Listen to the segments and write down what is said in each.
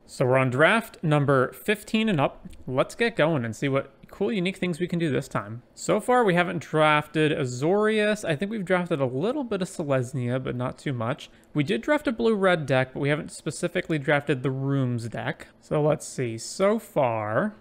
So we're on draft number 15 and up. Let's get going and see what cool, unique things we can do this time. So far, we haven't drafted Azorius. I think we've drafted a little bit of Selesnya, but not too much. We did draft a blue-red deck, but we haven't specifically drafted the Rooms deck. So let's see. So far,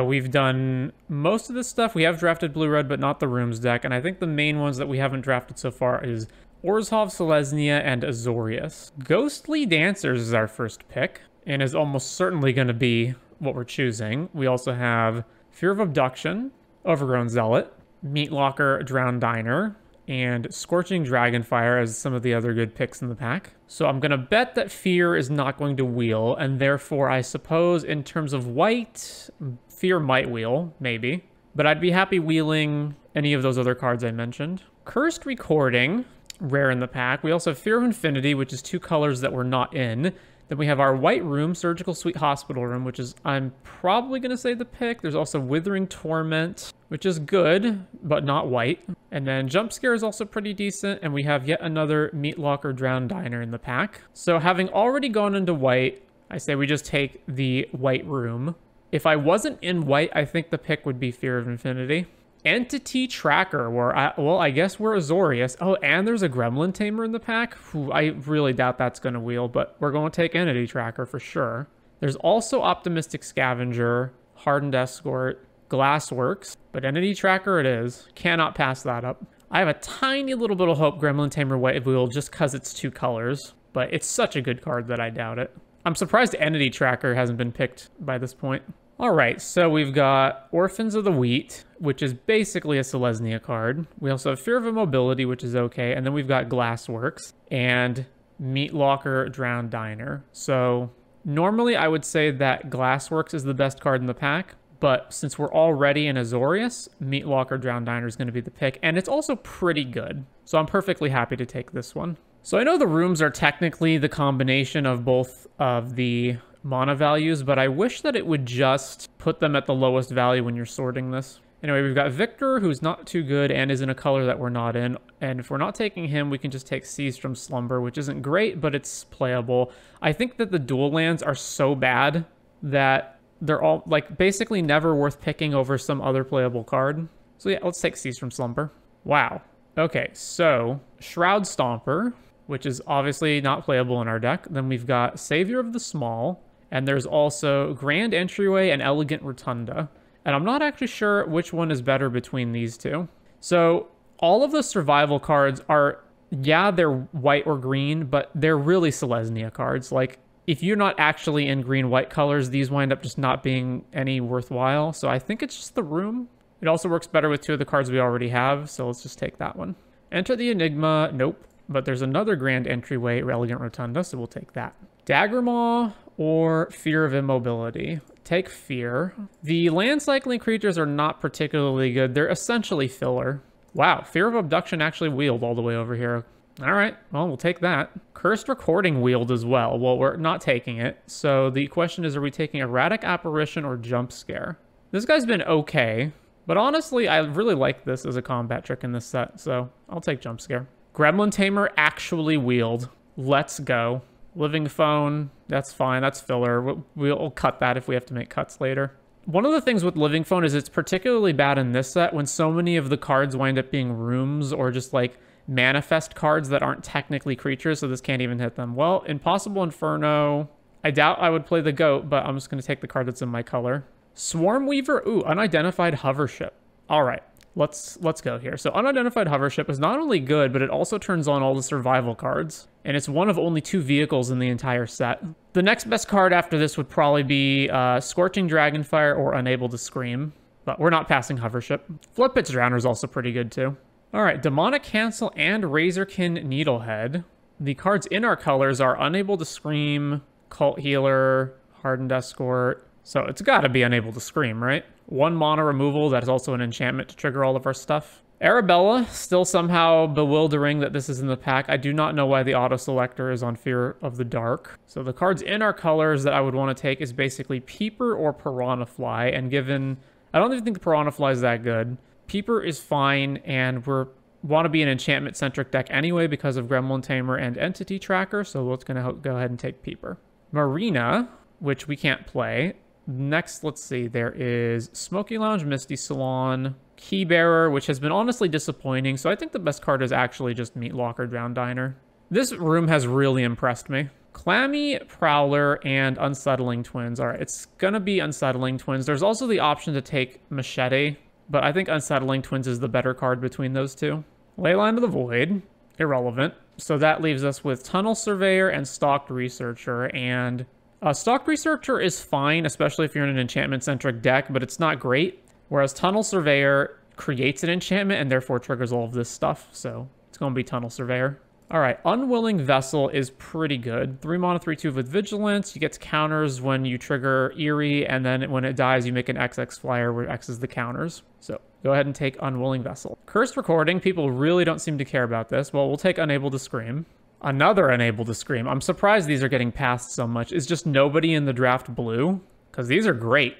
we've done most of this stuff. We have drafted blue-red, but not the Rooms deck. And I think the main ones that we haven't drafted so far is Orzhov, Selesnya, and Azorius. Ghostly Dancers is our first pick, and is almost certainly going to be what we're choosing. We also have Fear of Abduction, Overgrown Zealot, Meatlocker, Drowned Diner, and Scorching Dragonfire as some of the other good picks in the pack. So I'm going to bet that Fear is not going to wheel, and therefore I suppose in terms of white, Fear might wheel, maybe. But I'd be happy wheeling any of those other cards I mentioned. Cursed Recording, rare in the pack. We also have Fear of Infinity, which is two colors that we're not in. Then we have our white room, Surgical Suite Hospital Room, which is, I'm probably going to say the pick. There's also Withering Torment, which is good, but not white. And then Jump Scare is also pretty decent. And we have yet another Meatlocker Drowned Diner in the pack. So having already gone into white, I say we just take the white room. If I wasn't in white, I think the pick would be Fear of Infinity. Entity Tracker, well, I guess we're Azorius. Oh, and there's a Gremlin Tamer in the pack. I really doubt that's going to wheel, but we're going to take Entity Tracker for sure. There's also Optimistic Scavenger, Hardened Escort, Glassworks, but Entity Tracker it is. Cannot pass that up. I have a tiny little bit of hope Gremlin Tamer white wheel just because it's two colors, but it's such a good card that I doubt it. I'm surprised Entity Tracker hasn't been picked by this point. All right, so we've got Orphans of the Wheat, which is basically a Selesnya card. We also have Fear of Immobility, which is okay. And then we've got Glassworks and Meatlocker Drowned Diner. So normally I would say that Glassworks is the best card in the pack. But since we're already in Azorius, Meatlocker Drowned Diner is going to be the pick. And it's also pretty good. So I'm perfectly happy to take this one. So I know the rooms are technically the combination of both of the mana values, but I wish that it would just put them at the lowest value when you're sorting this. Anyway, we've got Victor, who's not too good and is in a color that we're not in. And if we're not taking him, we can just take Seized from Slumber, which isn't great, but it's playable. I think that the dual lands are so bad that they're all, like, basically never worth picking over some other playable card. So yeah, let's take Seized from Slumber. Wow. Okay, so Shroud Stomper, which is obviously not playable in our deck. Then we've got Savior of the Small. And there's also Grand Entryway and Elegant Rotunda. And I'm not actually sure which one is better between these two. So all of the survival cards are, yeah, they're white or green, but they're really Selesnya cards. Like, if you're not actually in green-white colors, these wind up just not being any worthwhile. So I think it's just the room. It also works better with two of the cards we already have. So let's just take that one. Enter the Enigma. Nope. But there's another Grand Entryway, Elegant Rotunda, so we'll take that. Daggermaw or Fear of Immobility. Take Fear. The land cycling creatures are not particularly good. They're essentially filler. Wow, Fear of Abduction actually wheeled all the way over here. All right, well, we'll take that. Cursed Recording wheeled as well. Well, we're not taking it. So the question is, are we taking Erratic Apparition or Jump Scare? This guy's been okay, but honestly, I really like this as a combat trick in this set, so I'll take Jump Scare. Gremlin Tamer actually wheeled. Let's go. Living Phone, that's fine, that's filler. We'll cut that if we have to make cuts later. One of the things with Living Phone is it's particularly bad in this set when so many of the cards wind up being rooms or just like manifest cards that aren't technically creatures, so this can't even hit them. Well, Impossible Inferno, I doubt I would play the GOAT, but I'm just going to take the card that's in my color. Swarm Weaver, ooh, Unidentified Hovership. All right. Let's go here. So Unidentified Hovership is not only good, but it also turns on all the survival cards. And it's one of only two vehicles in the entire set. The next best card after this would probably be Scorching Dragonfire or Unable to Scream. But we're not passing Hovership. Floodpit's Drowner is also pretty good too. All right, Demonic Cancel and Razorkin Needlehead. The cards in our colors are Unable to Scream, Cult Healer, Hardened Escort. So it's got to be Unable to Scream, right? One mana removal that is also an enchantment to trigger all of our stuff. Arabella, still somehow bewildering that this is in the pack. I do not know why the auto selector is on Fear of the Dark. So the cards in our colors that I would want to take is basically Peeper or Piranha Fly. And given, I don't even think the Piranha Fly is that good. Peeper is fine, and want to be an enchantment-centric deck anyway because of Gremlin Tamer and Entity Tracker. So we're going to go ahead and take Peeper. Marina, which we can't play. Next, let's see, there is Smoky Lounge, Misty Salon, Keybearer, which has been honestly disappointing, so I think the best card is actually just Meat Locker Drown Diner. This room has really impressed me. Clammy Prowler and Unsettling Twins. All right, it's gonna be Unsettling Twins. There's also the option to take Machete, but I think Unsettling Twins is the better card between those two. Leyline of the Void, irrelevant. So that leaves us with Tunnel Surveyor and Stalked Researcher, and Stalked Researcher is fine, especially if you're in an enchantment-centric deck, but it's not great. Whereas Tunnel Surveyor creates an enchantment and therefore triggers all of this stuff, so it's going to be Tunnel Surveyor. All right, Unwilling Vessel is pretty good. 3 mana, 3/2 with Vigilance. You get counters when you trigger Eerie, and then when it dies, you make an XX flyer where X is the counters. So go ahead and take Unwilling Vessel. Cursed Recording, people really don't seem to care about this. Well, we'll take Unable to Scream. Another Unable to Scream. I'm surprised these are getting passed so much. Is just nobody in the draft blue? Because these are great.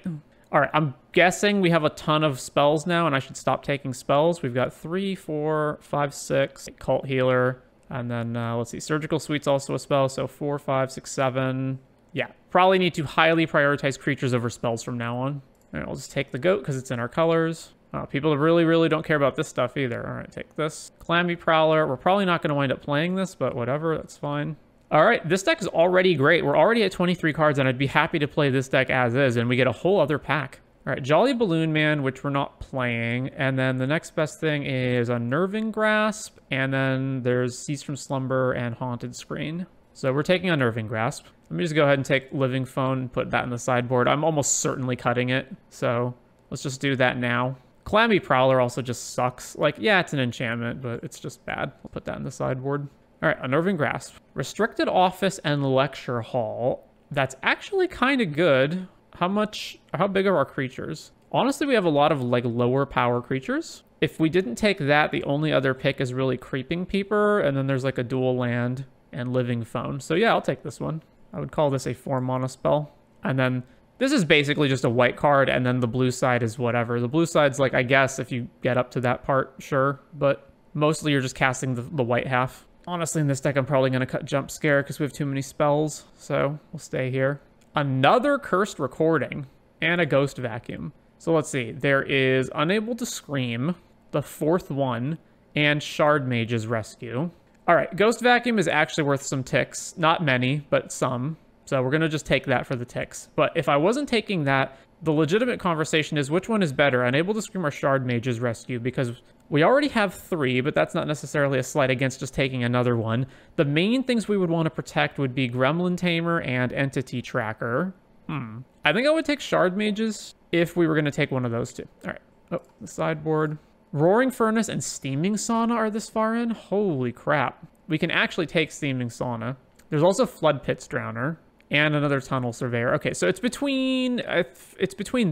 All right, I'm guessing we have a ton of spells now, and I should stop taking spells. We've got 3, 4, 5, 6. Cult Healer. And then, let's see, Surgical Suite's also a spell, so 4, 5, 6, 7. Yeah, probably need to highly prioritize creatures over spells from now on. All right, I'll just take the goat because it's in our colors. People really don't care about this stuff either. All right, take this. Clammy Prowler. We're probably not going to wind up playing this, but whatever, that's fine. All right, this deck is already great. We're already at 23 cards, and I'd be happy to play this deck as is, and we get a whole other pack. All right, Jolly Balloon Man, which we're not playing. And then the next best thing is Unnerving Grasp. And then there's Cease from Slumber and Haunted Screen. So we're taking Unnerving Grasp. Let me just go ahead and take Living Phone and put that in the sideboard. I'm almost certainly cutting it. So let's just do that now. Clammy Prowler also just sucks. Like, yeah, it's an enchantment, but it's just bad. I'll put that in the sideboard. All right, Unnerving Grasp. Restricted Office and Lecture Hall. That's actually kind of good. How big are our creatures? Honestly, we have a lot of like lower power creatures. If we didn't take that, the only other pick is really Creeping Peeper, and then there's like a dual land and Living Phone. So yeah, I'll take this one. I would call this a 4 mana spell. And then this is basically just a white card, and then the blue side is whatever. The blue side's like, I guess if you get up to that part, sure. But mostly you're just casting the white half. Honestly, in this deck, I'm probably going to cut Jump Scare because we have too many spells. So we'll stay here. Another Cursed Recording and a Ghost Vacuum. So let's see. There is Unable to Scream, the 4th one, and Shard Mage's Rescue. All right, Ghost Vacuum is actually worth some ticks. Not many, but some. So we're going to just take that for the ticks. But if I wasn't taking that, the legitimate conversation is which one is better, Unable to Scream or Shard Mage's Rescue? Because we already have 3, but that's not necessarily a slight against just taking another one. The main things we would want to protect would be Gremlin Tamer and Entity Tracker. I think I would take Shard Mages if we were going to take one of those two. All right. Oh, the sideboard. Roaring Furnace and Steaming Sauna are this far in? Holy crap. We can actually take Steaming Sauna. There's also Flood Pit's Drowner and another Tunnel Surveyor. Okay, so it's between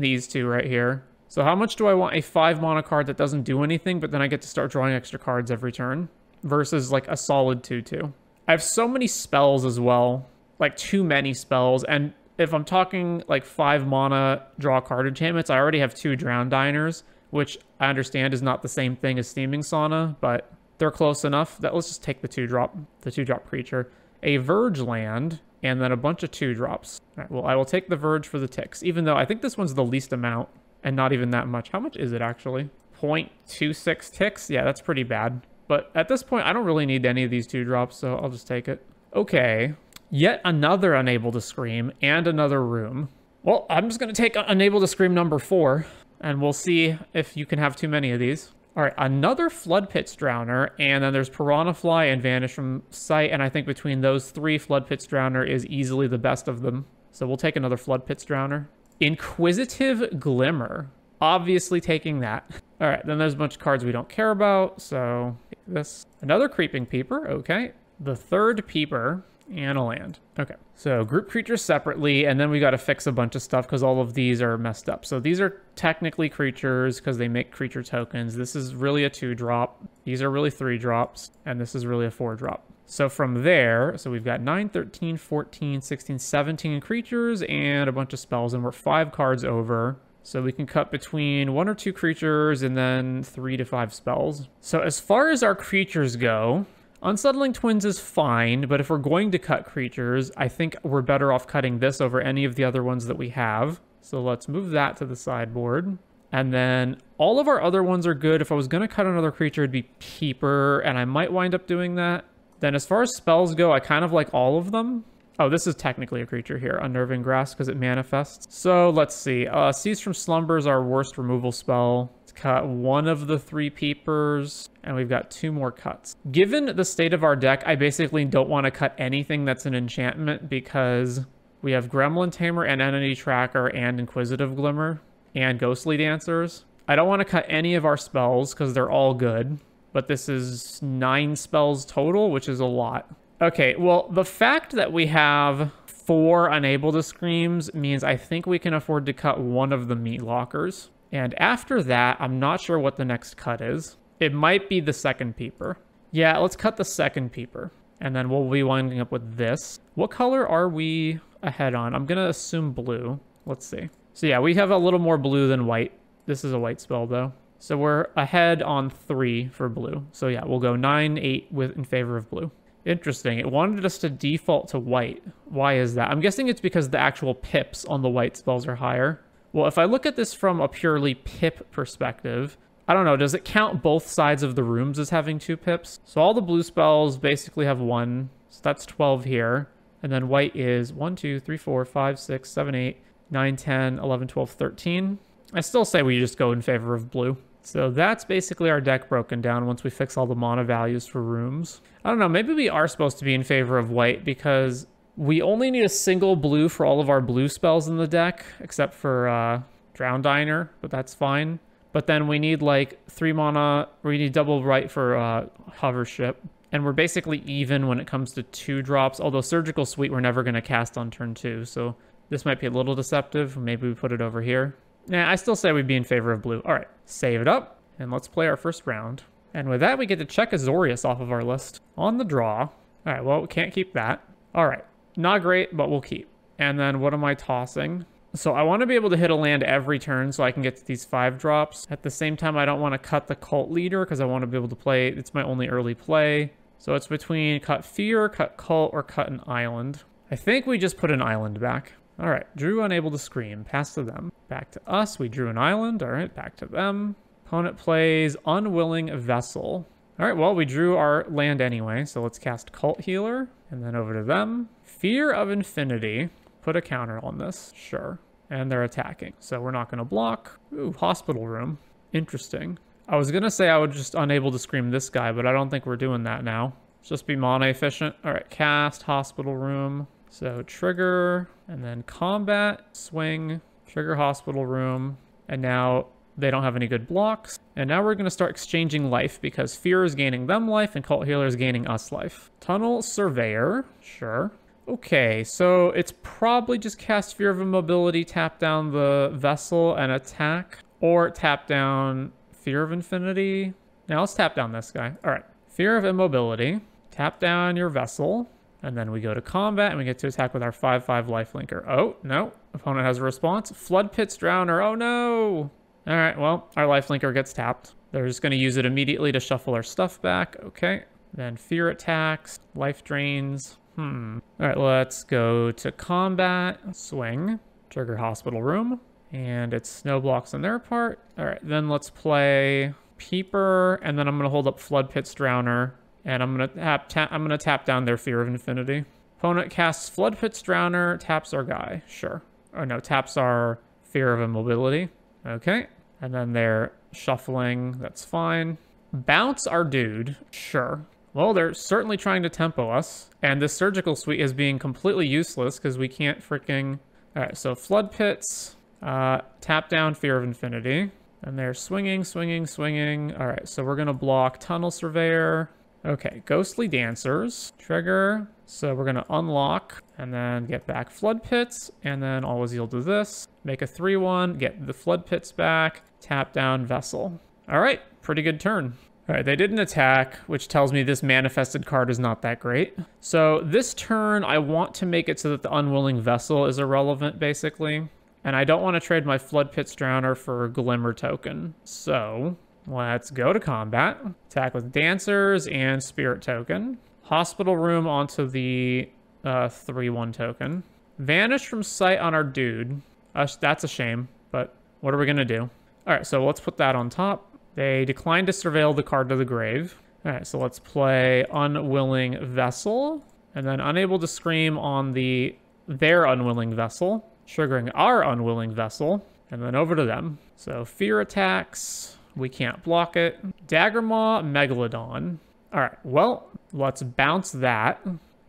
these two right here. So how much do I want a 5 mana card that doesn't do anything, but then I get to start drawing extra cards every turn versus like a solid 2/2? I have so many spells as well, like too many spells. And if I'm talking like 5 mana draw card enchantments, I already have 2 Drown Diners, which I understand is not the same thing as Steaming Sauna, but they're close enough that let's just take the 2-drop creature. A Verge land, and then a bunch of 2-drops. All right, well, I will take the Verge for the ticks, even though I think this one's the least amount. And not even that much. How much is it actually? 0.26 ticks? Yeah, that's pretty bad. But at this point, I don't really need any of these 2-drops, so I'll just take it. Okay. Yet another Unable to Scream and another room. Well, I'm just going to take Unable to Scream number 4, and we'll see if you can have too many of these. All right, another Flood Pit's Drowner, and then there's Piranha Fly and Vanish from Sight, and I think between those 3, Flood Pit's Drowner is easily the best of them. So we'll take another Flood Pit's Drowner. Inquisitive Glimmer. Obviously taking that. All right, then there's a bunch of cards we don't care about, so take this. Another Creeping Peeper, okay. The 3rd Peeper and a land. Okay, so group creatures separately, and then we got to fix a bunch of stuff because all of these are messed up. So these are technically creatures because they make creature tokens. This is really a 2-drop. These are really 3-drops, and this is really a 4-drop. So from there, so we've got 9, 13, 14, 16, 17 creatures and a bunch of spells, and we're 5 cards over. So we can cut between 1 or 2 creatures and then 3 to 5 spells. So as far as our creatures go, Unsettling Twins is fine, but if we're going to cut creatures, I think we're better off cutting this over any of the other ones that we have. So let's move that to the sideboard. And then all of our other ones are good. If I was going to cut another creature, it'd be Peeper, and I might wind up doing that. Then as far as spells go, I kind of like all of them. Oh, this is technically a creature here, Unnerving Grasp, because it manifests. So let's see. Seize from Slumber is our worst removal spell. Let's cut one of the 3 Peepers, and we've got 2 more cuts. Given the state of our deck, I basically don't want to cut anything that's an enchantment because we have Gremlin Tamer and Entity Tracker and Inquisitive Glimmer and Ghostly Dancers. I don't want to cut any of our spells because they're all good, but this is 9 spells total, which is a lot. Okay, well, the fact that we have 4 Unable to Screams means I think we can afford to cut one of the Meat Lockers. And after that, I'm not sure what the next cut is. It might be the second Peeper. Yeah, let's cut the second Peeper. And then we'll be winding up with this. What color are we ahead on? I'm going to assume blue. Let's see. So yeah, we have a little more blue than white. This is a white spell, though. So we're ahead on 3 for blue. So yeah, we'll go 9, 8 in favor of blue. Interesting. It wanted us to default to white. Why is that? I'm guessing it's because the actual pips on the white spells are higher. Well, if I look at this from a purely pip perspective, I don't know, does it count both sides of the rooms as having 2 pips? So all the blue spells basically have 1. So that's 12 here. And then white is 1, 2, 3, 4, 5, 6, 7, 8, 9, 10, 11, 12, 13. I still say we just go in favor of blue. So that's basically our deck broken down once we fix all the mana values for rooms. I don't know, maybe we are supposed to be in favor of white because we only need a single blue for all of our blue spells in the deck, except for Drown Diner, but that's fine. But then we need like 3 mana, we need double white for Hover Ship. And we're basically even when it comes to 2 drops, although Surgical Suite we're never going to cast on turn 2, so this might be a little deceptive. Maybe we put it over here. Nah, I still say we'd be in favor of blue. All right, save it up, and let's play our first round. And with that, we get to check Azorius off of our list. On the draw. All right, well, we can't keep that. All right, not great, but we'll keep. And then what am I tossing? So I want to be able to hit a land every turn so I can get to these 5 drops. At the same time, I don't want to cut the Cult Leader because I want to be able to play, it's my only early play. So it's between cut Fear, cut Cult, or cut an Island. I think we just put an Island back. All right, drew Unable to Scream, pass to them. Back to us, we drew an Island. All right, back to them. Opponent plays Unwilling Vessel. All right, well, we drew our land anyway, so let's cast Cult Healer, and then over to them. Fear of Infinity. Put a counter on this, sure. And they're attacking, so we're not gonna block. Ooh, Hospital Room, interesting. I was gonna say I would just Unable to Scream this guy, but I don't think we're doing that now. Let's just be mana efficient. All right, cast Hospital Room. So trigger, and then combat, swing, trigger Hospital Room, and now they don't have any good blocks. And now we're going to start exchanging life because Fear is gaining them life and Cult Healer is gaining us life. Tunnel Surveyor, sure. Okay, so it's probably just cast Fear of Immobility, tap down the Vessel and attack, or tap down Fear of Infinity. Now let's tap down this guy. All right, Fear of Immobility, tap down your Vessel. And then we go to combat, and we get to attack with our 5/5 lifelinker. Oh, no. Opponent has a response. Flood Pit's Drowner. Oh, no. All right, well, our lifelinker gets tapped. They're just going to use it immediately to shuffle our stuff back. Okay. Then Fear attacks. Life drains. All right, let's go to combat. Swing. Trigger Hospital Room. And it's snow blocks on their part. All right, then let's play Peeper. And then I'm going to hold up Flood Pit's Drowner. And I'm gonna tap down their Fear of Infinity. Opponent casts Flood Pit's Drowner, taps our guy. Sure. Oh no, taps our Fear of Immobility. Okay. And then they're shuffling. That's fine. Bounce our dude. Sure. Well, they're certainly trying to tempo us. And this Surgical Suite is being completely useless because we can't freaking... All right, so Flood Pits. Tap down Fear of Infinity. And they're swinging, swinging, swinging. All right, so we're gonna block Tunnel Surveyor. Okay, Ghostly Dancers, trigger. So we're gonna unlock and then get back Flood Pits, and then always yield to this. Make a 3/1, get the Flood Pits back, tap down Vessel. All right, pretty good turn. All right, they didn't attack, which tells me this manifested card is not that great. So this turn, I want to make it so that the Unwilling Vessel is irrelevant, basically. And I don't want to trade my Flood Pit's Drowner for a Glimmer token. So Let's go to combat. Attack with Dancers and Spirit Token. Hospital Room onto the 3/1 token. Vanish from sight on our dude. That's a shame, but what are we going to do? All right, so let's put that on top. They decline to surveil the card to the grave. All right, so let's play Unwilling Vessel, and then Unable to Scream on their Unwilling Vessel, triggering our Unwilling Vessel, and then over to them. So Fear attacks. We can't block it. Daggermaw, Megalodon. All right, well, let's bounce that.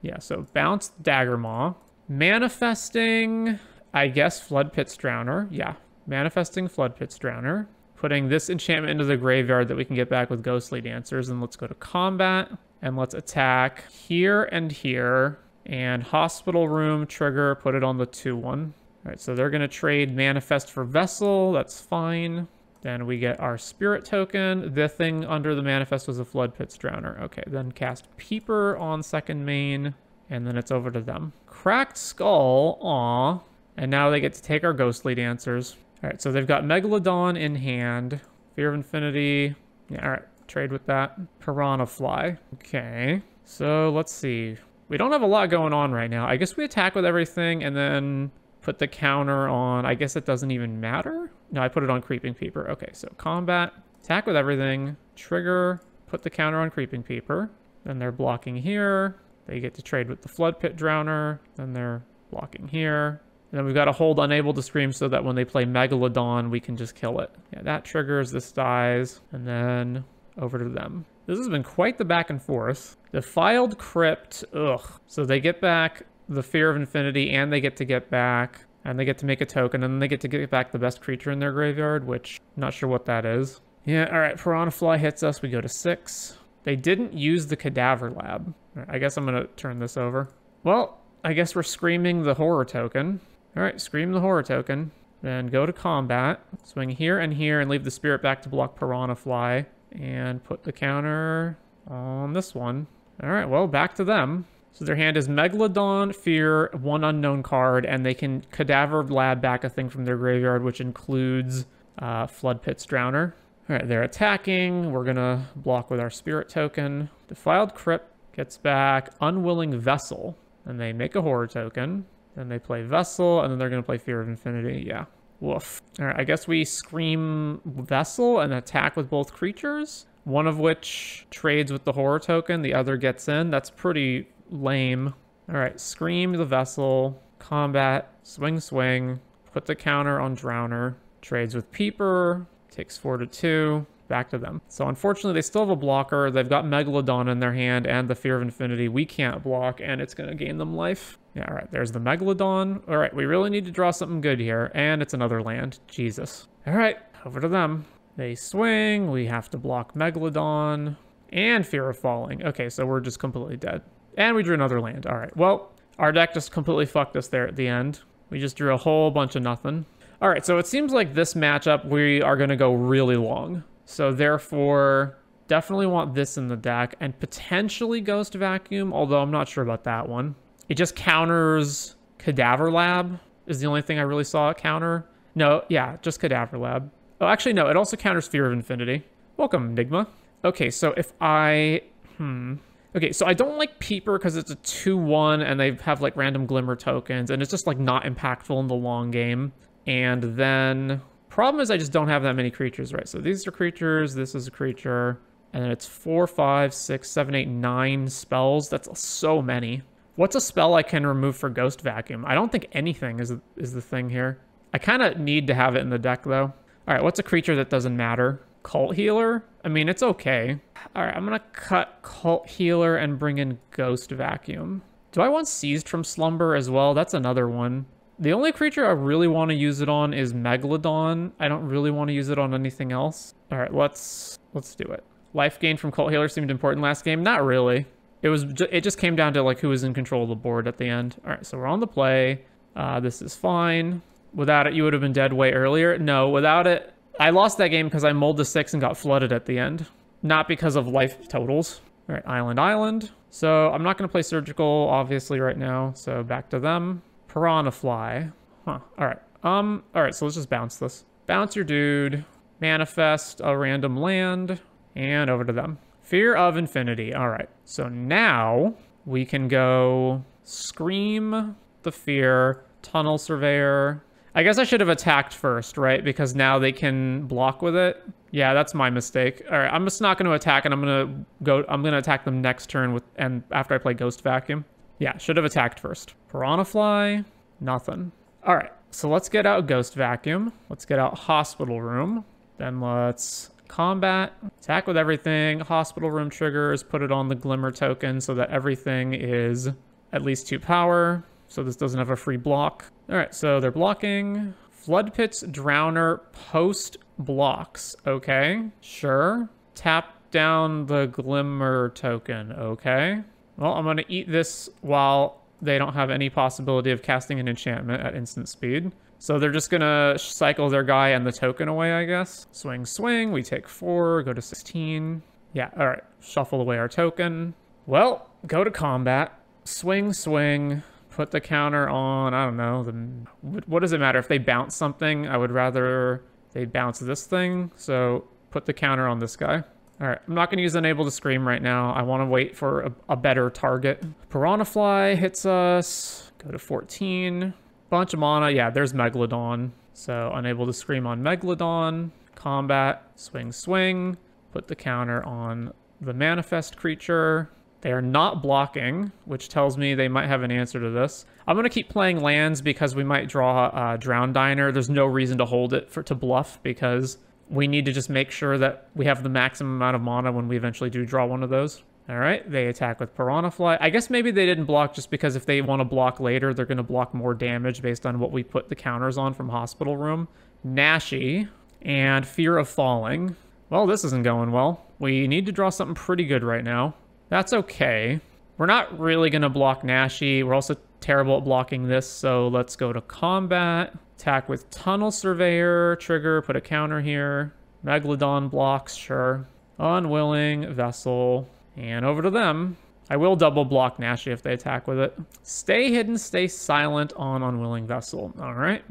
Yeah, so bounce Daggermaw. Manifesting, I guess, Floodpit's Drowner. Yeah, manifesting Floodpit's Drowner. Putting this enchantment into the graveyard that we can get back with Ghostly Dancers. And let's go to combat. And let's attack here and here. And Hospital Room, trigger, put it on the 2/1. All right, so they're going to trade Manifest for Vessel. That's fine. Then we get our Spirit Token. The thing under the Manifest was a Floodpit's Drowner. Okay, then cast Peeper on second main. And then it's over to them. Cracked Skull, aw. And now they get to take our Ghostly Dancers. All right, so they've got Megalodon in hand. Fear of Infinity. Yeah, all right, trade with that. Piranha Fly. Okay, so let's see. We don't have a lot going on right now. I guess we attack with everything and then put the counter on. I guess it doesn't even matter. No, I put it on Creeping Peeper. Okay, so combat, attack with everything, trigger, put the counter on Creeping Peeper. Then they're blocking here. They get to trade with the Flood Pit Drowner. Then they're blocking here. And then we've got to hold Unable to Scream so that when they play Megalodon, we can just kill it. Yeah, that triggers, this dies, and then over to them. This has been quite the back and forth. Defiled Crypt, ugh. So they get back the Fear of Infinity, and they get back, and they get to make a token, and then they get to get back the best creature in their graveyard, which I'm not sure what that is. Yeah, all right, Piranha Fly hits us. We go to 6. They didn't use the Cadaver Lab. All right, I guess I'm going to turn this over. Well, I guess we're screaming the Horror Token. All right, scream the Horror Token. Then go to combat. Swing here and here and leave the Spirit back to block Piranha Fly. And put the counter on this one. All right, well, back to them. So their hand is Megalodon, Fear, one unknown card, and they can Cadaver Lab back a thing from their graveyard, which includes Floodpit's Drowner. All right, they're attacking. We're going to block with our Spirit Token. Defiled Crypt gets back Unwilling Vessel, and they make a Horror Token. Then they play Vessel, and then they're going to play Fear of Infinity. Yeah. Woof. All right, I guess we scream Vessel and attack with both creatures, one of which trades with the Horror Token, the other gets in. That's pretty lame. All right, scream the Vessel, combat, swing, swing, put the counter on Drowner, trades with Peeper, takes 4/2, back to them. So unfortunately, they still have a blocker. They've got Megalodon in their hand and the Fear of Infinity. We can't block, and it's going to gain them life. Yeah, all right, there's the Megalodon. All right, we really need to draw something good here, and it's another land. Jesus. All right, over to them. They swing. We have to block Megalodon and Fear of Falling. Okay, so we're just completely dead. And we drew another land. All right, well, our deck just completely fucked us there at the end. We just drew a whole bunch of nothing. All right, so it seems like this matchup, we are going to go really long. So therefore, definitely want this in the deck and potentially Ghost Vacuum, although I'm not sure about that one. It just counters Cadaver Lab is the only thing I really saw it counter. No, yeah, just Cadaver Lab. Oh, actually, no, it also counters Fear of Infinity. Welcome, Enigma. Okay, so if I... Okay, so I don't like Peeper because it's a 2/1 and they have like random Glimmer tokens and it's just like not impactful in the long game. And then... Problem is I just don't have that many creatures, right? So these are creatures, this is a creature, and then it's 4, 5, 6, 7, 8, 9 spells. That's so many. What's a spell I can remove for Ghost Vacuum? I don't think anything is the thing here. I kind of need to have it in the deck, though. All right, what's a creature that doesn't matter? Cult Healer? I mean, it's okay. All right, I'm going to cut Cult Healer and bring in Ghost Vacuum. Do I want Seized from Slumber as well? That's another one. The only creature I really want to use it on is Megalodon. I don't really want to use it on anything else. All right, let's do it. Life gain from Cult Healer seemed important last game. Not really. It just came down to like who was in control of the board at the end. All right, so we're on the play. This is fine. Without it, you would have been dead way earlier. No, without it, I lost that game because I mulled to 6 and got flooded at the end. Not because of life totals. All right, Island. So I'm not going to play Surgical, obviously, right now. So back to them. Piranha Fly. Huh, all right. All right, so let's just bounce this. Bounce your dude. manifest a random land, and over to them. Fear of Infinity. All right. So now we can go Scream the Fear, Tunnel Surveyor. I guess I should have attacked first, right? Because now they can block with it. Yeah, that's my mistake. All right, I'm just not going to attack, and I'm going to attack them next turn and after I play Ghost Vacuum. Yeah, should have attacked first. Piranha Fly, nothing. All right, so let's get out Ghost Vacuum. Let's get out Hospital Room. Then let's combat, attack with everything. Hospital Room triggers, put it on the Glimmer token so that everything is at least 2 power. So this doesn't have a free block. All right, so they're blocking. Flood Pits, Drowner, post blocks. Okay, sure. Tap down the Glimmer token. Okay. Well, I'm going to eat this while they don't have any possibility of casting an enchantment at instant speed. So they're just going to cycle their guy and the token away, I guess. Swing, swing. We take 4, go to 16. Yeah, all right. Shuffle away our token. Well, go to combat. Swing, swing. Put the counter on, I don't know. What does it matter? If they bounce something, I would rather they bounce this thing. So put the counter on this guy. All right, I'm not going to use Unable to Scream right now. I want to wait for a better target. Piranha Fly hits us. Go to 14. Bunch of mana. Yeah, there's Megalodon. So Unable to Scream on Megalodon. Combat. Swing, swing. Put the counter on the manifest creature. They are not blocking, which tells me they might have an answer to this. I'm going to keep playing lands because we might draw Drown Diner. There's no reason to hold it to bluff because we need to just make sure that we have the maximum amount of mana when we eventually do draw one of those. All right, they attack with Piranha Fly. I guess maybe they didn't block just because if they want to block later, they're going to block more damage based on what we put the counters on from Hospital Room. Nashi and Fear of Falling. Well, this isn't going well. We need to draw something pretty good right now. That's okay. We're not really going to block Nashi. We're also terrible at blocking this, so let's go to combat. Attack with Tunnel Surveyor. Trigger, put a counter here. Megalodon blocks, sure. Unwilling Vessel. And over to them. I will double block Nashi if they attack with it. Stay hidden, stay silent on Unwilling Vessel. All right.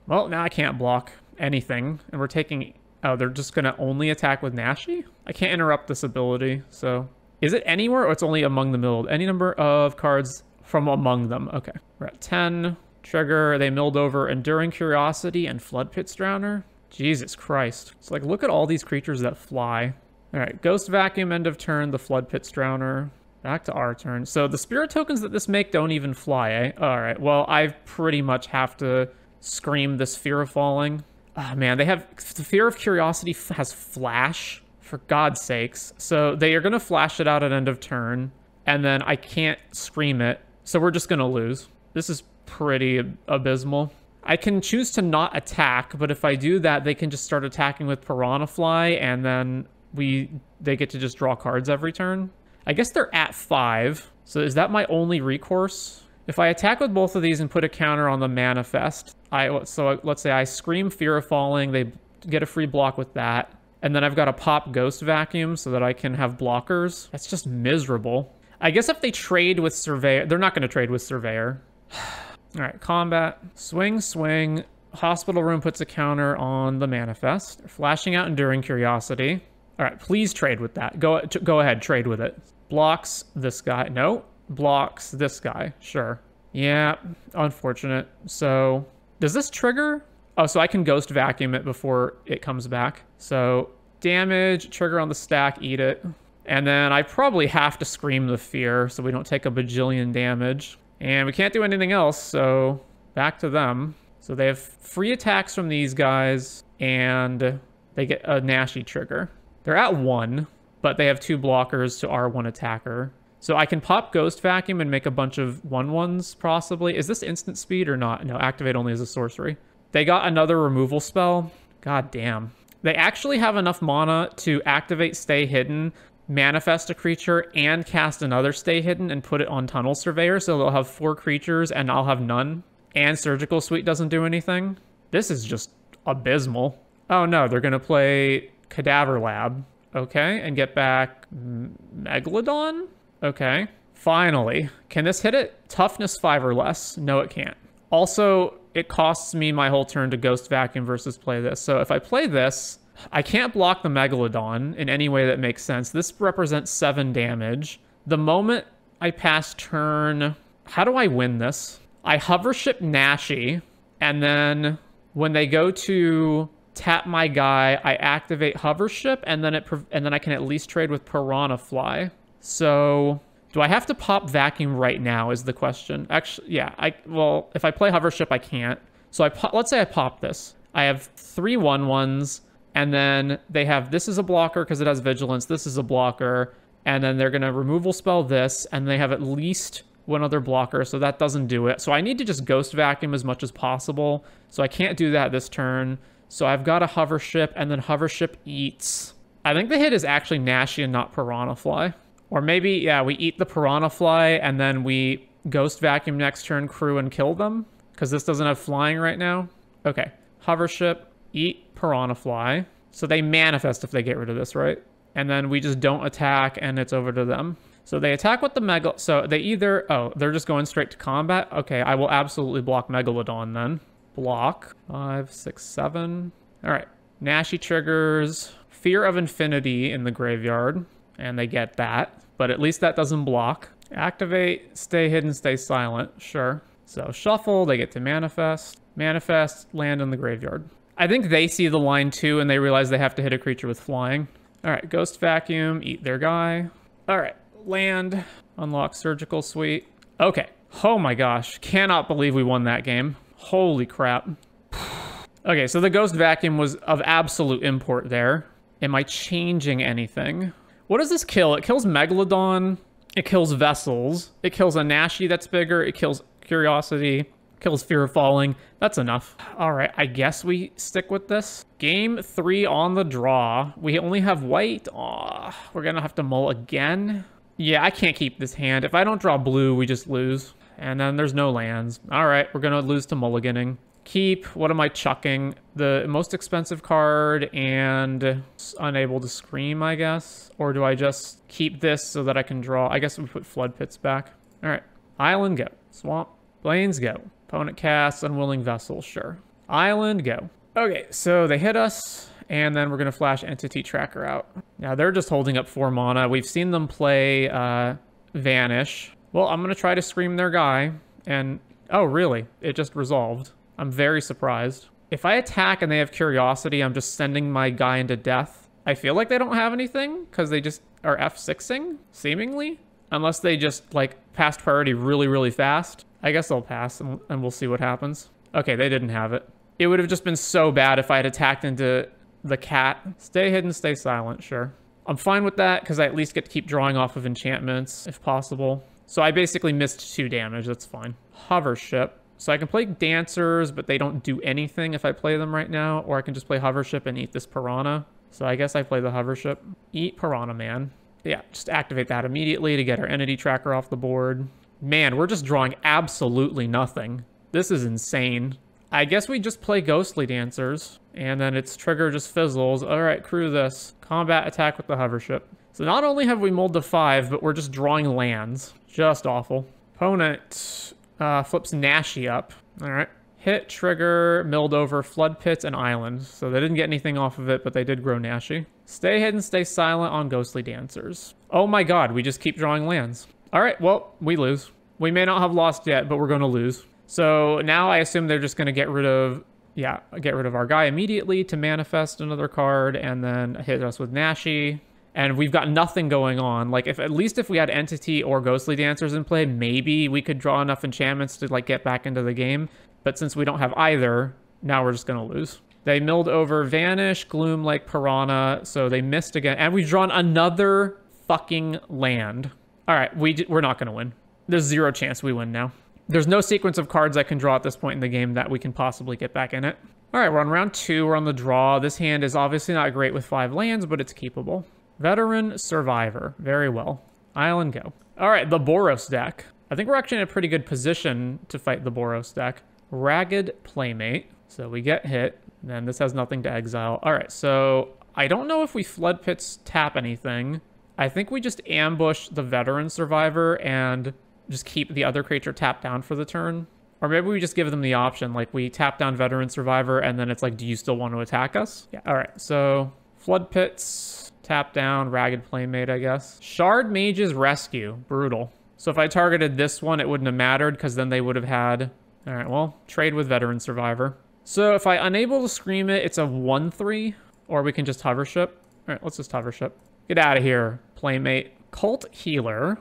Well, now I can't block anything, and we're taking... Oh, they're just going to only attack with Nashi? I can't interrupt this ability, so... Is it anywhere or it's only among the milled? Any number of cards from among them. Okay. We're at 10. Trigger. They milled over Enduring Curiosity and Flood Pits Drowner. Jesus Christ. It's like, look at all these creatures that fly. All right. Ghost Vacuum, end of turn. The Flood Pits Drowner. Back to our turn. So the spirit tokens that this make don't even fly, eh? All right. Well, I pretty much have to scream this Fear of Falling. Oh, man. They have... The Fear of Curiosity has Flash. For God's sakes. So they are going to flash it out at end of turn, and then I can't scream it, so we're just going to lose. This is pretty abysmal. I can choose to not attack, but if I do that, they can just start attacking with Piranha Fly, and then they get to just draw cards every turn. I guess they're at 5, so is that my only recourse? If I attack with both of these and put a counter on the manifest, so let's say I scream Fear of Falling, they get a free block with that. And then I've got to pop Ghost Vacuum so that I can have blockers. That's just miserable. I guess if they trade with Surveyor... They're not going to trade with Surveyor. All right, combat. Swing, swing. Hospital Room puts a counter on the manifest. They're flashing out Enduring Curiosity. All right, please trade with that. Go ahead, trade with it. Blocks this guy. No. Blocks this guy. Sure. Yeah, unfortunate. So, does this trigger... Oh, so I can Ghost Vacuum it before it comes back. So, damage, trigger on the stack, eat it. And then I probably have to Scream the Fear so we don't take a bajillion damage. And we can't do anything else, so back to them. So they have free attacks from these guys, and they get a Nashi trigger. They're at 1, but they have 2 blockers to our 1 attacker. So I can pop Ghost Vacuum and make a bunch of 1/1s, possibly. Is this instant speed or not? No, activate only as a sorcery. They got another removal spell. God damn. They actually have enough mana to activate Stay Hidden, manifest a creature, and cast another Stay Hidden and put it on Tunnel Surveyor, so they'll have 4 creatures and I'll have none. And Surgical Suite doesn't do anything. This is just abysmal. Oh no, they're gonna play Cadaver Lab. Okay, and get back Megalodon? Okay. Finally. Can this hit it? Toughness 5 or less. No, it can't. Also, it costs me my whole turn to Ghost Vacuum versus play this. So if I play this, I can't block the Megalodon in any way that makes sense. This represents 7 damage. The moment I pass turn... How do I win this? I hovership Nashi, and then when they go to tap my guy, I activate hovership, and then I can at least trade with Piranha Fly. So... Do I have to pop Vacuum right now is the question. Actually, yeah. Well, if I play hovership, I can't. So let's say I pop this. I have 3 1/1s, and then they have this is a blocker because it has vigilance. This is a blocker, and then they're gonna removal spell this, and they have at least one other blocker, so that doesn't do it. So I need to just Ghost Vacuum as much as possible. So I can't do that this turn. So I've got a hovership, and then hovership eats. I think the hit is actually Nashi and not Piranha Fly. Or maybe, yeah, we eat the Piranha Fly, and then we Ghost Vacuum next turn, crew, and kill them. Because this doesn't have flying right now. Okay. Hovership, eat Piranha Fly. So they manifest if they get rid of this, right? And then we just don't attack, and it's over to them. So they attack with the Mega... So they either... Oh, they're just going straight to combat? Okay, I will absolutely block Megalodon then. Block. 5, 6, 7. All right. Nashi triggers. Fear of Infinity in the graveyard. And they get that. But at least that doesn't block. Activate, stay hidden, stay silent. Sure. So shuffle, they get to manifest. Manifest, land in the graveyard. I think they see the line too, and they realize they have to hit a creature with flying. All right, Ghost Vacuum, eat their guy. All right, land, unlock Surgical Suite. Okay. Oh my gosh, cannot believe we won that game. Holy crap. Okay, so the Ghost Vacuum was of absolute import there. Am I changing anything? What does this kill? It kills Megalodon. It kills Vessels. It kills a Nashi that's bigger. It kills Curiosity. Kills Fear of Falling. That's enough. All right, I guess we stick with this. Game 3 on the draw. We only have white. Aw, we're gonna have to mull again. Yeah, I can't keep this hand. If I don't draw blue, we just lose. And then there's no lands. All right, we're gonna lose to mulliganing. Keep, what am I chucking? The most expensive card and unable to scream, I guess. Or do I just keep this so that I can draw? I guess we put Flood Pits back. All right, Island, go. Swamp, Plains, go. Opponent casts Unwilling Vessel, sure. Island, go. Okay, so they hit us, and then we're gonna flash Entity Tracker out. Now they're just holding up 4 mana. We've seen them play Vanish. Well, I'm gonna try to scream their guy, and oh really? It just resolved. I'm very surprised. If I attack and they have Curiosity, I'm just sending my guy into death. I feel like they don't have anything, because they just are F6ing, seemingly. Unless they just, like, passed priority really, really fast. I guess they'll pass, and we'll see what happens. Okay, they didn't have it. It would have just been so bad if I had attacked into the cat. Stay hidden, stay silent, sure. I'm fine with that, because I at least get to keep drawing off of enchantments, if possible. So I basically missed 2 damage, that's fine. Hovership. So I can play Dancers, but they don't do anything if I play them right now. Or I can just play Hovership and eat this Piranha. So I guess I play the Hovership. Eat Piranha Man. Yeah, just activate that immediately to get our Entity Tracker off the board. Man, we're just drawing absolutely nothing. This is insane. I guess we just play Ghostly Dancers. And then its trigger just fizzles. Alright, crew this. Combat attack with the Hovership. So not only have we mulled to 5, but we're just drawing lands. Just awful. Opponent... flips Nashi up. All right. Hit, trigger, milled over, Flood Pits, and Island. So they didn't get anything off of it, but they did grow Nashi. Stay hidden, stay silent on Ghostly Dancers. Oh my god, we just keep drawing lands. All right, well, we lose. We may not have lost yet, but we're going to lose. So now I assume they're just going to get rid of our guy immediately to manifest another card and then hit us with Nashi. And we've got nothing going on. Like, at least if we had Entity or Ghostly Dancers in play, maybe we could draw enough enchantments to, like, get back into the game. But since we don't have either, now we're just gonna lose. They milled over Vanish, Gloom like Piranha, so they missed again. And we've drawn another fucking land. All right, we're not gonna win. There's 0 chance we win now. There's no sequence of cards I can draw at this point in the game that we can possibly get back in it. All right, we're on round 2, we're on the draw. This hand is obviously not great with 5 lands, but it's keepable. Veteran Survivor. Very well. Island, go. All right, the Boros deck. I think we're actually in a pretty good position to fight the Boros deck. Ragged Playmate. So we get hit. Then this has nothing to exile. All right, so I don't know if we Flood Pits tap anything. I think we just ambush the Veteran Survivor and just keep the other creature tapped down for the turn. Or maybe we just give them the option, like we tap down Veteran Survivor, and then it's like, do you still want to attack us? Yeah, all right, so Flood Pits, tap down, Ragged Playmate, I guess. Shard Mage's Rescue, brutal. So if I targeted this one, it wouldn't have mattered, because then they would have had... All right, well, trade with Veteran Survivor. So if I unable to scream it, it's a 1/3, or we can just hover ship. All right, let's just hover ship. Get out of here, Playmate. Cult Healer.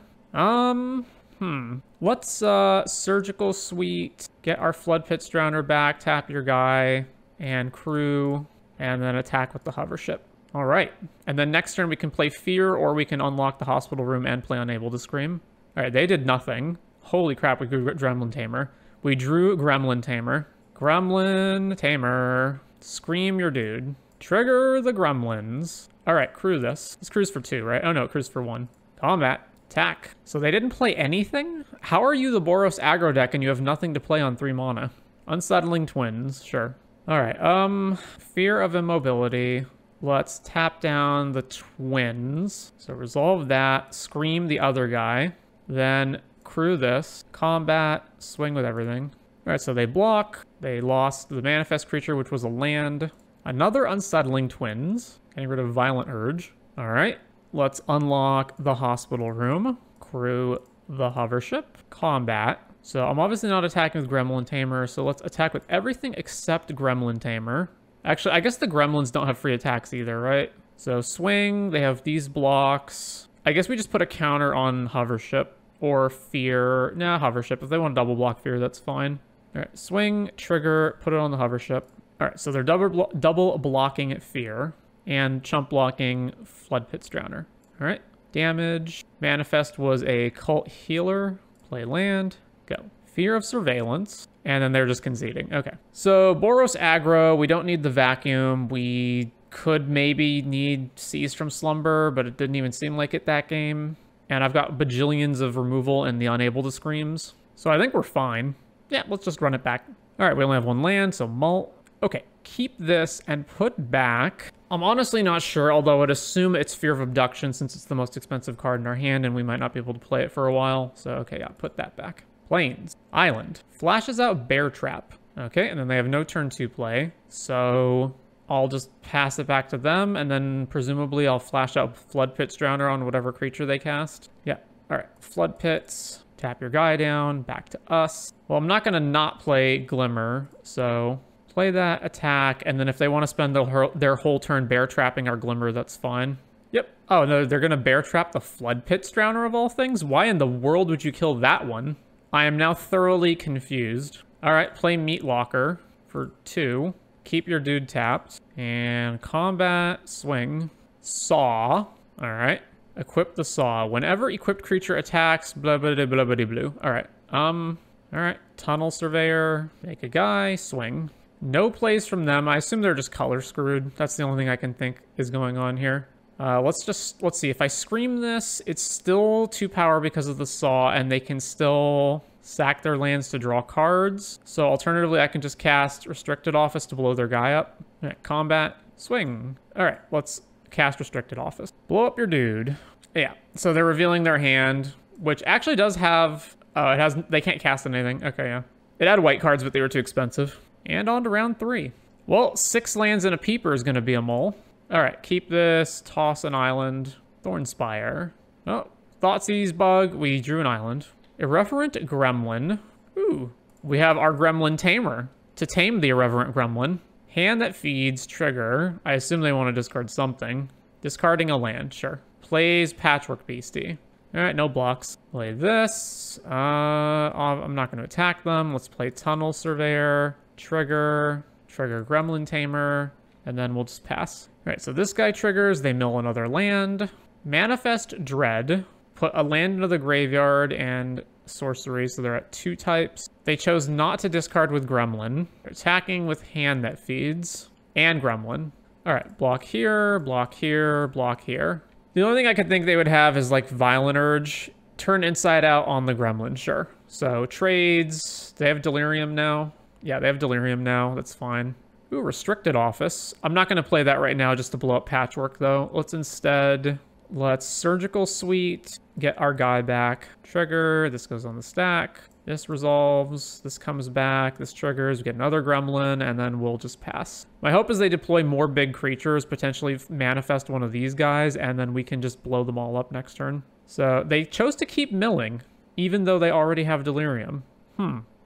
Let's Surgical Suite, get our Flood Pits Drowner back, tap your guy, and crew, and then attack with the hover ship. All right, and then next turn we can play Fear, or we can unlock the hospital room and play Unable to Scream. All right, they did nothing. Holy crap, we drew Gremlin Tamer. We drew Gremlin Tamer. Gremlin Tamer. Scream your dude. Trigger the gremlins. All right, crew this. This crew's for 2, right? Oh no, crew's for 1. Combat. Attack. So they didn't play anything? How are you the Boros aggro deck and you have nothing to play on 3 mana? Unsettling Twins, sure. All right, Fear of Immobility. Let's tap down the twins. So resolve that, scream the other guy, then crew this, combat, swing with everything. All right, so they block. They lost the manifest creature, which was a land. Another Unsettling Twins, getting rid of Violent Urge. All right, let's unlock the hospital room, crew the hover ship, combat. So I'm obviously not attacking with Gremlin Tamer, so let's attack with everything except Gremlin Tamer. Actually, I guess the gremlins don't have free attacks either, right? So swing, they have these blocks. I guess we just put a counter on hover ship or fear. Nah, hover ship. If they want double block fear, that's fine. All right, swing, trigger, put it on the hover ship. All right, so they're double blocking fear and chump blocking Flood Pits Drowner. All right, damage. Manifest was a Cult Healer. Play land. Go. Fear of Surveillance. And then they're just conceding. Okay. So Boros aggro, we don't need the vacuum. We could maybe need Seize from Slumber, but it didn't even seem like it that game. And I've got bajillions of removal and the Unable to Screams. So I think we're fine. Yeah, let's just run it back. All right, we only have 1 land, so Mult. Okay, keep this and put back. I'm honestly not sure, although I'd assume it's Fear of Abduction since it's the most expensive card in our hand and we might not be able to play it for a while. So, okay, yeah, put that back. Plains. Island. Flashes out Bear Trap. Okay, and then they have no turn 2 play. So I'll just pass it back to them, and then presumably I'll flash out Flood Pits Drowner on whatever creature they cast. Yeah, all right. Flood Pits. Tap your guy down. Back to us. Well, I'm not going to not play Glimmer, so play that, attack, and then if they want to spend their whole turn bear trapping our Glimmer, that's fine. Yep. Oh, no, they're going to bear trap the Flood Pits Drowner of all things? Why in the world would you kill that one? I am now thoroughly confused. All right, play Meat Locker for 2. Keep your dude tapped. And combat, swing, saw. All right, equip the saw. Whenever equipped creature attacks, blah, blah, blah, blah, blah, blah. All right, all right, Tunnel Surveyor, make a guy, swing. No plays from them. I assume they're just color screwed. That's the only thing I can think is going on here. Let's see. If I scream this, it's still 2 power because of the saw, and they can still sack their lands to draw cards. So alternatively, I can just cast Restricted Office to blow their guy up. All right, combat, swing. All right, let's cast Restricted Office. Blow up your dude. Yeah, so they're revealing their hand, which actually does have... Oh, it has... They can't cast anything. Okay, yeah. It had white cards, but they were too expensive. And on to round 3. Well, 6 lands and a Peeper is going to be a mole. All right, keep this, toss an island, Thornspire. Oh, Thoughtseize Bug, we drew an island. Irreverent Gremlin. Ooh, we have our Gremlin Tamer to tame the Irreverent Gremlin. Hand that feeds, trigger. I assume they want to discard something. Discarding a land, sure. Plays Patchwork Beastie. All right, no blocks. Play this. I'm not going to attack them. Let's play Tunnel Surveyor, trigger Gremlin Tamer, and then we'll just pass. All right, so this guy triggers, they mill another land. Manifest Dread, put a land into the graveyard and sorcery, so they're at 2 types. They chose not to discard with Gremlin. They're attacking with hand that feeds, and Gremlin. All right, block here, block here, block here. The only thing I could think they would have is like Violent Urge, turn inside out on the Gremlin, sure. So trades, they have Delirium now. Yeah, they have Delirium now, that's fine. Ooh, Restricted Office. I'm not going to play that right now just to blow up Patchwork, though. Let's Surgical Suite, get our guy back. Trigger, this goes on the stack. This resolves, this comes back, this triggers, we get another gremlin, and then we'll just pass. My hope is they deploy more big creatures, potentially manifest one of these guys, and then we can just blow them all up next turn. So they chose to keep milling, even though they already have delirium.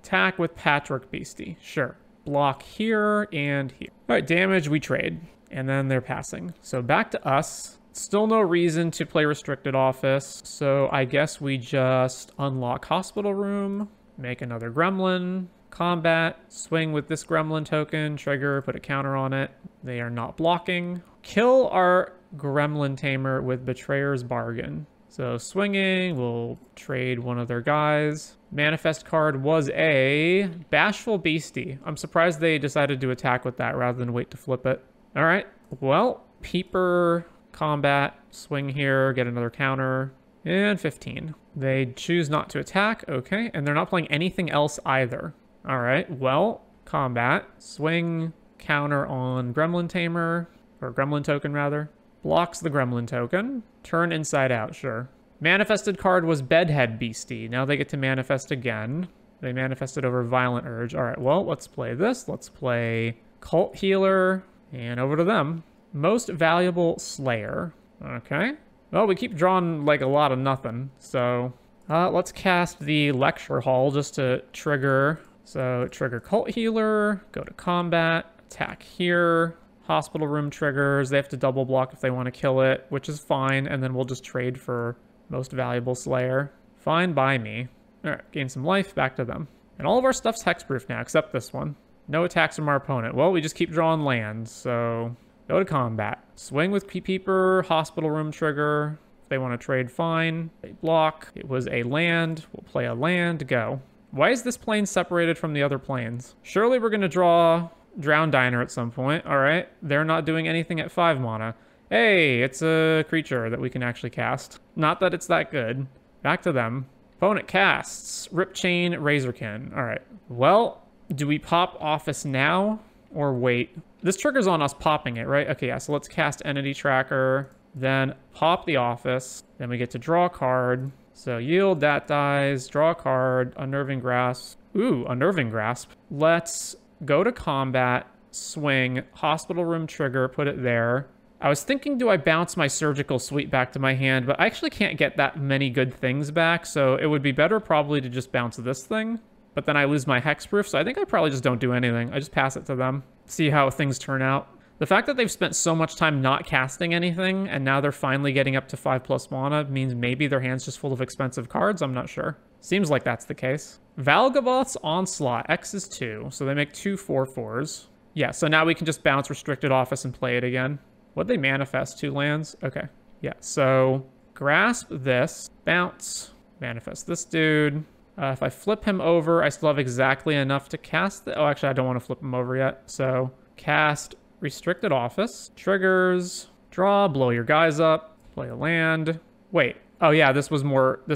Attack with Patchwork Beastie, sure. Block here and here. All right, damage, we trade, and then they're passing. So back to us. Still no reason to play Restricted Office, so I guess we just unlock Hospital Room, make another Gremlin, combat, swing with this Gremlin token, trigger, put a counter on it. They are not blocking. Kill our Gremlin Tamer with Betrayer's Bargain. So swinging, we'll trade one of their guys. Manifest card was a Bashful Beastie. I'm surprised they decided to attack with that rather than wait to flip it. All right, well, Peeper... combat, swing here, get another counter, and 15. They choose not to attack, okay, and they're not playing anything else either. All right, well, combat, swing, counter on Gremlin Tamer, or Gremlin Token rather, blocks the Gremlin Token, turn inside out, sure. Manifested card was Bedhead Beastie. Now they get to manifest again. They manifested over Violent Urge. All right, well, let's play this. Let's play Cult Healer, and over to them. Most Valuable Slayer. Okay. Well, we keep drawing like a lot of nothing. So let's cast the Lecture Hall just to trigger. So trigger Cult Healer, go to combat, attack here. Hospital Room triggers. They have to double block if they want to kill it, which is fine. And then we'll just trade for Most Valuable Slayer. Fine by me. All right, gain some life, back to them. And all of our stuff's hexproof now, except this one. No attacks from our opponent. Well, we just keep drawing lands, so... go to combat. Swing with Peeper, Hospital Room trigger. If they want to trade, fine. They block. It was a land. We'll play a land. Go. Why is this plane separated from the other planes? Surely we're going to draw Drown Diner at some point. All right. They're not doing anything at 5 mana. Hey, it's a creature that we can actually cast. Not that it's that good. Back to them. Opponent casts. Rip Chain, Razorkin. All right. Well, do we pop Office now or wait? This triggers on us popping it, right? Okay, yeah, so let's cast Entity Tracker, then pop the Office, then we get to draw a card. So yield, that dies, draw a card, Unnerving Grasp. Ooh, Unnerving Grasp. Let's go to combat, swing, Hospital Room trigger, put it there. I was thinking, do I bounce my Surgical Suite back to my hand? But I actually can't get that many good things back, so it would be better probably to just bounce this thing. But then I lose my hexproof, so I think I probably just don't do anything. I just pass it to them, see how things turn out. The fact that they've spent so much time not casting anything, and now they're finally getting up to 5+ mana, means maybe their hand's just full of expensive cards, I'm not sure. Seems like that's the case. Valgavoth's Onslaught, X is 2, so they make 2 4/4s. Yeah, so now we can just bounce Restricted Office and play it again. What'd they manifest? 2 lands? Okay. Yeah, so grasp this, bounce, manifest this dude. If I flip him over, I still have exactly enough to cast oh, actually, I don't want to flip him over yet. So cast Restricted Office, triggers, draw, blow your guys up, play a land. Wait, oh yeah, this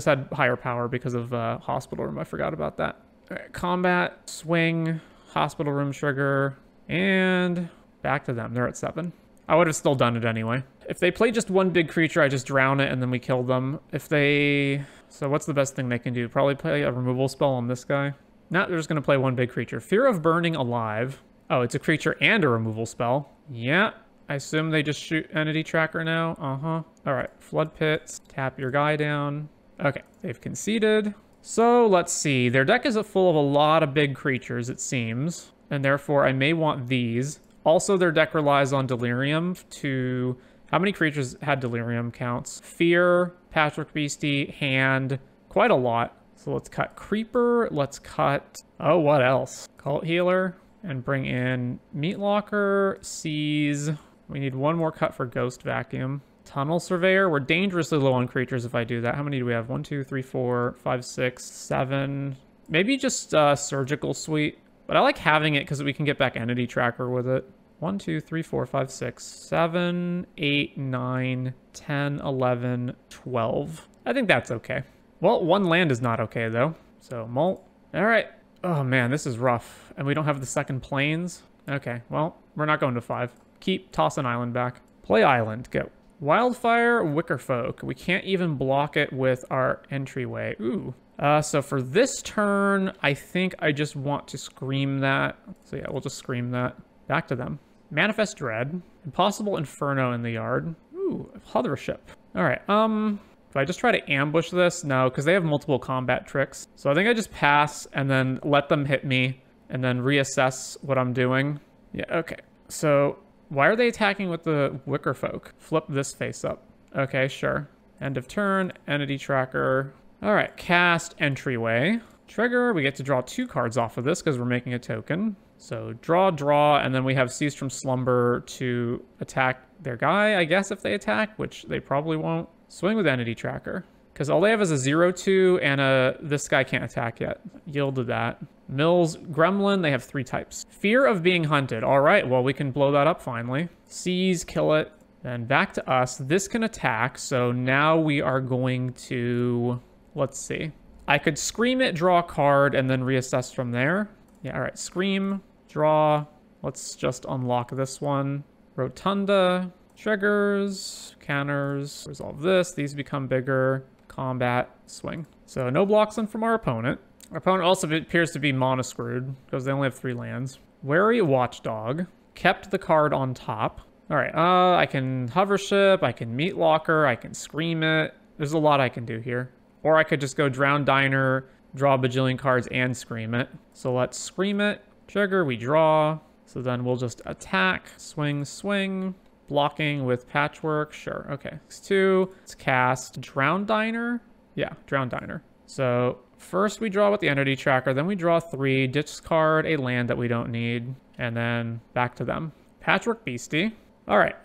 had higher power because of Hospital Room. I forgot about that. All right, combat, swing, Hospital Room trigger, and back to them. They're at 7. I would have still done it anyway. If they play just one big creature, I just drown it and then we kill them. If they... So what's the best thing they can do? Probably play a removal spell on this guy. No, they're just going to play one big creature. Fear of Burning Alive. Oh, it's a creature and a removal spell. Yeah, I assume they just shoot Entity Tracker now. Uh-huh. All right, Flood Pits. Tap your guy down. Okay, they've conceded. So let's see. Their deck is full of a lot of big creatures, it seems. And therefore, I may want these. Also, their deck relies on Delirium to... How many creatures had Delirium counts? Fear, Patchwork Beastie, Hand, quite a lot. So let's cut Creeper, let's cut... Oh, what else? Cult Healer, and bring in Meat Locker, Seize. We need one more cut for Ghost Vacuum. Tunnel Surveyor, we're dangerously low on creatures if I do that. How many do we have? 1, 2, 3, 4, 5, 6, 7. Maybe just Surgical Suite. But I like having it because we can get back Entity Tracker with it. 1, 2, 3, 4, 5, 6, 7, 8, 9, 10, 11, 12. I think that's okay. Well, one land is not okay, though. So, Molt. All right. Oh, man, this is rough. And we don't have the second planes. Okay, well, we're not going to 5. Keep, toss an island back. Play island, go. Wildfire, Wickerfolk. We can't even block it with our entryway. Ooh. So for this turn, I think I just want to scream that. So yeah, we'll just scream that. Back to them. Manifest Dread. Impossible Inferno in the yard. Ooh, Hovership. All right, if I just try to ambush this? No, because they have multiple combat tricks. So I think I just pass and then let them hit me and then reassess what I'm doing. Yeah, okay. So why are they attacking with the Wicker Folk? Flip this face up. Okay, sure. End of turn, Entity Tracker. All right, cast Entryway. Trigger, we get to draw 2 cards off of this because we're making a token. So draw, and then we have Cease from Slumber to attack their guy, I guess, if they attack, which they probably won't. Swing with Entity Tracker, because all they have is a 0/2 and this guy can't attack yet. Yielded that. Mills, Gremlin, they have 3 types. Fear of being hunted. All right, well, we can blow that up finally. Seize, kill it. Then back to us. This can attack, so now we are going to... Let's see. I could Scream it, draw a card, and then reassess from there. Yeah, all right. Scream, draw. Let's just unlock this one. Rotunda, triggers, counters, resolve this. These become bigger. Combat, swing. So no blocks in from our opponent. Our opponent also appears to be mono-screwed because they only have 3 lands. Wary Watchdog. Kept the card on top. All right, I can Hovership, I can Meat Locker, I can Scream it. There's a lot I can do here. Or I could just go Drown Diner, draw a bajillion cards, and Scream it. So let's Scream it. Trigger, we draw. So then we'll just attack, swing, swing. Blocking with Patchwork, sure, okay. X2, let's cast Drown Diner. Yeah, Drown Diner. So first we draw with the Entity Tracker, then we draw 3, discard a land that we don't need, and then back to them. Patchwork Beastie. All right,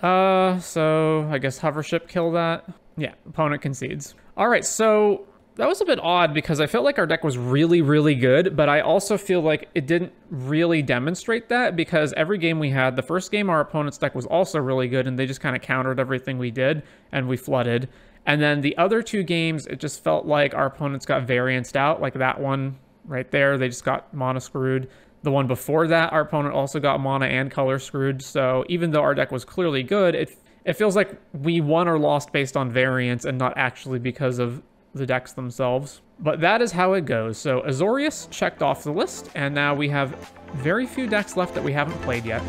so I guess Hovership kill that. Yeah, opponent concedes. All right, so that was a bit odd because I felt like our deck was really, really good, but I also feel like it didn't really demonstrate that because every game we had, the first game our opponent's deck was also really good and they just kind of countered everything we did and we flooded. And then the other 2 games, it just felt like our opponents got varianced out, like that one right there, they just got mono screwed. The one before that, our opponent also got mana and color screwed. So even though our deck was clearly good, it feels like we won or lost based on variance and not actually because of the decks themselves. But that is how it goes. So Azorius checked off the list, and now we have very few decks left that we haven't played yet.